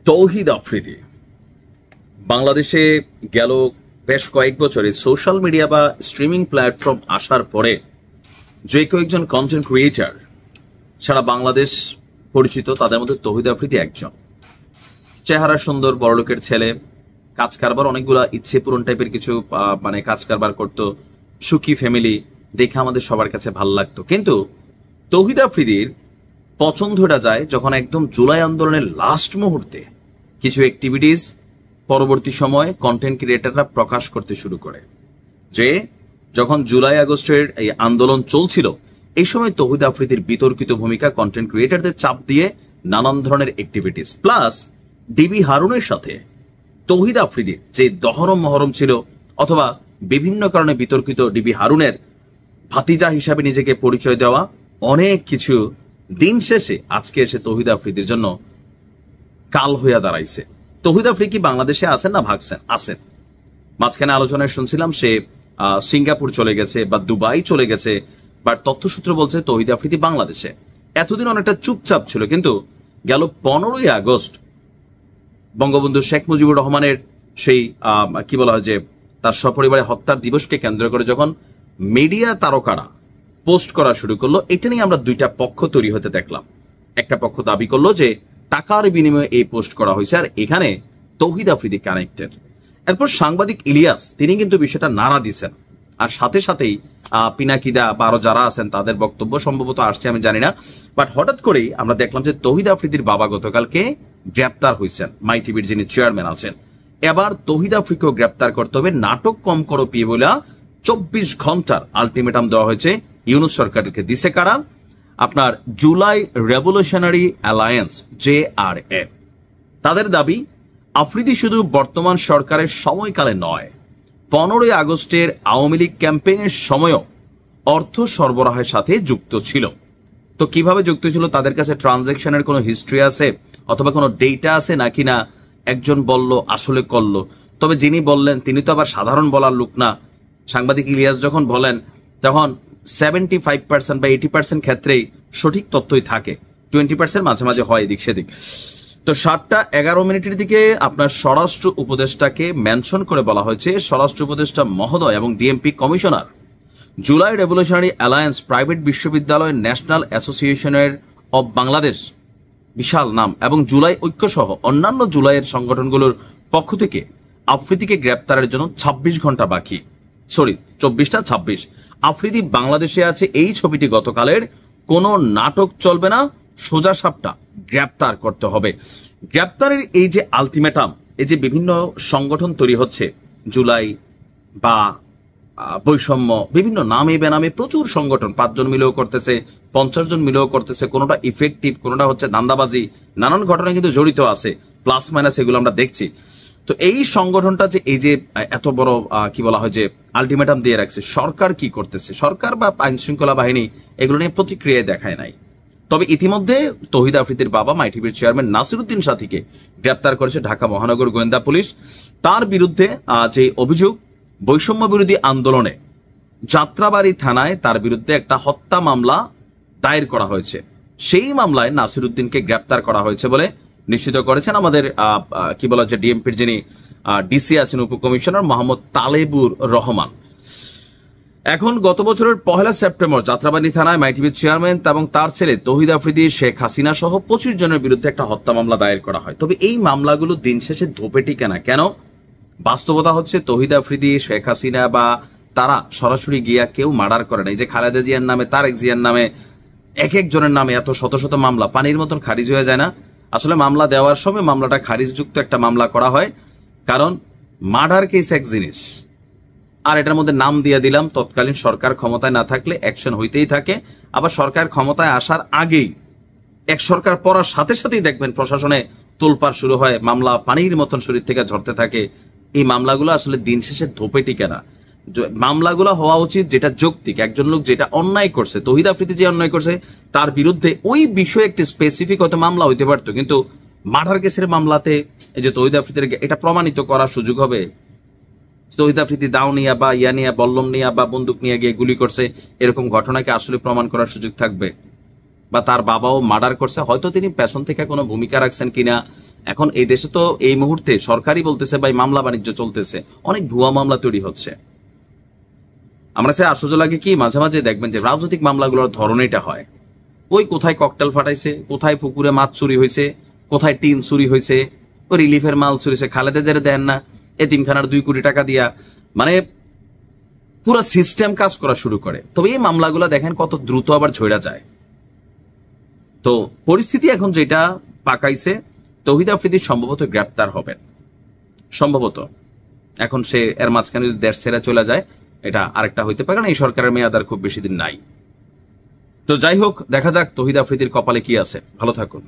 তৌহিদ আফ্রিদি বাংলাদেশে গেল বেশ কয়েক বছরে সোশ্যাল মিডিয়া বা স্ট্রিমিং প্ল্যাটফর্ম আসার পরে যে কয়েকজন কন্টেন্ট ক্রিয়েটার সারা বাংলাদেশ পরিচিত, তাদের মধ্যে তৌহিদ আফ্রিদি একজন। চেহারা সুন্দর, বড়লোকের ছেলে, কাজ কারবার অনেকগুলা ইচ্ছে পূরণ টাইপের কিছু কাজ কারবার করতো, সুখী ফ্যামিলি, দেখে আমাদের সবার কাছে ভাল লাগতো। কিন্তু তৌহিদ আফ্রিদির পছন্দটা যায় যখন একদম জুলাই আন্দোলনের লাস্ট মুহূর্তে কিছু অ্যাক্টিভিটিস পরবর্তী সময়ে কন্টেন্ট ক্রিয়েটাররা প্রকাশ করতে শুরু করে। যে যখন জুলাই আগস্টের এই আন্দোলন চলছিল, এই সময় তৌহিদ আফ্রিদির বিতর্কিত ভূমিকা, কন্টেন্ট ক্রিয়েটারদের চাপ দিয়ে নানান ধরনের অ্যাক্টিভিটিস, প্লাস ডিবি হারুনের সাথে তৌহিদ আফ্রিদির যে দহরম মহরম ছিল, অথবা বিভিন্ন কারণে বিতর্কিত ডিবি হারুনের ভাতিজা হিসাবে নিজেকে পরিচয় দেওয়া, অনেক কিছু দিন শেষে আজকে এসে তৌহিদ আফ্রিদির জন্য কাল হইয়া দাঁড়াইছে। তৌহিদ আফ্রিদি কি বাংলাদেশে আসেন না ভাগছেন? আসেন। মাঝখানে আলোচনায় শুনছিলাম সে সিঙ্গাপুর চলে গেছে বা দুবাই চলে গেছে, বাট তথ্যসূত্র বলছে তৌহিদ আফ্রিদি বাংলাদেশে। এতদিন অনেকটা চুপচাপ ছিল, কিন্তু গেল 15ই আগস্ট বঙ্গবন্ধু শেখ মুজিবুর রহমানের সেই কি বলা হয় যে তার সপরিবারে হত্যার দিবসকে কেন্দ্র করে যখন মিডিয়া তারকারা পোস্ট করা শুরু করলো, এটা নিয়ে আমরা দুইটা পক্ষ তৈরি হতে দেখলাম। একটা পক্ষ দাবি করলো যে টাকার বিনিময়ে এই পোস্ট করা হয়েছে, আর এখানে তৌহিদ আফ্রিদি কানেক্টেড। এরপর সাংবাদিক ইলিয়াস তিনি কিন্তু বিষয়টা নাড়া দিচ্ছেন, আর সাথে সাথেই পিনাকিদা বা আরো যারা আছেন তাদের বক্তব্য সম্ভবত আসছে, আমি জানি না। বাট হঠাৎ করেই আমরা দেখলাম যে তৌহিদ আফ্রিদির বাবা গতকালকে গ্রেপ্তার হয়েছেন, মাই টিভির যিনি চেয়ারম্যান আছেন। এবার তৌহিদ আফ্রিদিকেও গ্রেপ্তার করতে হবে, নাটক কম করো পিয়ে বলে 24 ঘন্টার আলটিমেটাম দেওয়া হয়েছে ইউনূস সরকারকে। দিছে কারা? আপনার জুলাই রেভলিউশনারি অ্যালায়েন্স, JRA। তাদের দাবি আফ্রিদি শুধু বর্তমান সরকারের সময়কালে নয়, 15ই আগস্টের আওয়ামী লীগ ক্যাম্পেইনের সময়ও অর্থ সরবরাহের সাথে যুক্ত ছিল। তো কিভাবে যুক্ত ছিল? তাদের কাছে ট্রানজাকশনের কোনো হিস্ট্রি আছে অথবা কোনো ডেটা আছে নাকি না একজন বলল আসলে করলো? তবে যিনি বললেন তিনি তো আবার সাধারণ বলার লোক না। সাংবাদিক ইলিয়াস যখন বলেন তখন 75% বা 80% ক্ষেত্রেই সঠিক তথ্যই থাকে, 20% মাঝে মাঝে হয় এদিক সেদিক। তো 7:11 দিকে আপনার স্বরাষ্ট্র উপদেষ্টাকে মেনশন করে বলা হয়েছে, স্বরাষ্ট্র উপদেষ্টা মহোদয় এবং DMP commissioner July revolutionary alliance private বিশ্ববিদ্যালয় ন্যাশনাল অ্যাসোসিয়েশনের অব বাংলাদেশ, বিশাল নাম, এবং জুলাই ঐক্য সহ অন্যান্য জুলাইয়ের সংগঠনগুলোর পক্ষ থেকে আফ্রিদিকে গ্রেপ্তারের জন্য 26 ঘন্টা বাকি। 26 আফ্রিদি বাংলাদেশে আছে, এই ছবিটি গতকালের। কোনো নাটক চলবে না, সোজা সাপটা গ্রেপ্তার করতে হবে। গ্রেপ্তারের এই যে আলটিমেটাম, এই যে বিভিন্ন সংগঠন তৈরি হচ্ছে, জুলাই বা বৈষম্য, বিভিন্ন নামে বেনামে প্রচুর সংগঠন, 5 জন মিলেও করতেছে, 50 জন মিলেও করতেছে, কোনোটা ইফেক্টিভ, কোনোটা হচ্ছে ধান্দাবাজি, নানান ঘটনা কিন্তু জড়িত আছে, প্লাস মাইনাস এগুলো আমরা দেখছি। তো এই সংগঠনটা যে এই যে এত বড় কি বলা হয় যে আলটিমেটাম দিয়ে রাখছে, সরকার কি করতেছে? সরকার বা আইন শৃঙ্খলা বাহিনী এগুলো নিয়ে প্রতিক্রিয়া দেখায় নাই। তবে ইতিমধ্যে তৌহিদ আফ্রিদির বাবা মাই টিভির চেয়ারম্যান নাসিরউদ্দিন সাথীকে গ্রেপ্তার করেছে ঢাকা মহানগর গোয়েন্দা পুলিশ। তার বিরুদ্ধে যে অভিযোগ, বৈষম্য বিরোধী আন্দোলনে যাত্রাবাড়ি থানায় তার বিরুদ্ধে একটা হত্যা মামলা দায়ের করা হয়েছে। সেই মামলায় নাসিরউদ্দিনকে গ্রেপ্তার করা হয়েছে বলে নিশ্চিত করেছেন আমাদের কি বলা হচ্ছে ডিএমপির যিনি ডিসি আছেন, উপকমিশনার মোহাম্মদ তালেবুর রহমান। এখন গত বছরের 1 সেপ্টেম্বর যাত্রাবাড়ি থানায় মাই টিভির চেয়ারম্যান এবং তার ছেলে তৌহিদ আফ্রিদি, শেখ হাসিনা সহ 25 জনের বিরুদ্ধে একটা হত্যা মামলা দায়ের করা হয়। তবে এই মামলাগুলো দিন শেষে ধোপে টিকে না কেন? বাস্তবতা হচ্ছে তৌহিদ আফ্রিদি, শেখ হাসিনা বা তারা সরাসরি গিয়া কেউ মার্ডার করে না। এই যে খালেদা জিয়ার নামে, তারেক জিয়ার নামে, এক একজনের নামে এত শত শত মামলা পানির মতন খারিজ হয়ে যায় না? আসলে মামলা দেওয়ার সময় মামলাটা খারিজযুক্ত একটা মামলা করা হয়, কারণ মার্ডার কেস এক জিনিস, আর এটার মধ্যে নাম দিয়ে দিলাম তৎকালীন সরকার ক্ষমতায় না থাকলে অ্যাকশন হইতেই থাকে। আবার সরকার ক্ষমতায় আসার আগেই এক সরকার পড়ার সাথে সাথেই দেখবেন প্রশাসনে তোলপাড় শুরু হয়, মামলা পানির মতন শরীর থেকে ঝরতে থাকে। এই মামলাগুলো আসলে দিন শেষে ধোপে টিকে না। মামলাগুলো হওয়া উচিত যেটা যৌক্তিক, একজন লোক যেটা অন্যায় করছে, তৌহিদ আফ্রিদি যে অন্যায় করছে তার বিরুদ্ধে ওই বিষয়ে একটি স্পেসিফিক হয়তো মামলা হইতে পারতো, কিন্তু মার্ডার কেসের মামলাতে এই যে তৌহিদ আফ্রিদির এটা প্রমাণিত করার সুযোগ হবে। তৌহিদ আফ্রিদি দাও নিয়া বা ইয়া নিয়া, বল্লম নিয়া বা বন্দুক নিয়ে গিয়ে গুলি করছে, এরকম ঘটনাকে আসলে প্রমাণ করার সুযোগ থাকবে? বা তার বাবাও মার্ডার করছে, হয়তো তিনি পেছন থেকে কোনো ভূমিকা রাখছেন কিনা এখন এই দেশে তো এই মুহূর্তে সরকারই বলতেছে ভাই মামলা বাণিজ্য চলতেছে, অনেক ভুয়া মামলা তৈরি হচ্ছে। আমরা সে আশ্চর্য লাগে কি মাঝে মাঝে দেখবেন যে রাজনৈতিক মামলাগুলোর ধরন এটা হয়, ওই কোথায় ককটেল ফাটাইছে, কোথায় পুকুরে মাছ চুরি হয়েছে, কোথায় টিন চুরি হয়েছে, ওই রিলিফের মাল চুরি হয়েছে, খালেদা জেরে দেন না এতিমখানার 2 কোটি টাকা দিয়া, মানে পুরো সিস্টেম কাজ করা শুরু করে। তবে এই মামলাগুলো দেখেন কত দ্রুত আবার ঝইরা যায়। তো পরিস্থিতি এখন যেটা পাকাইছে, তৌহিদ আফ্রিদি সম্ভবত গ্রেপ্তার হবেন, সম্ভবত। এখন সে এর মাঝখানে যদি দেশ ছেড়ে চলে যায়, এটা আরেকটা হইতে পারে, কারণ এই সরকারের মেয়াদ আর খুব বেশি দিন নাই। তো যাই হোক, দেখা যাক তৌহিদ আফ্রিদির কপালে কি আছে। ভালো থাকুন।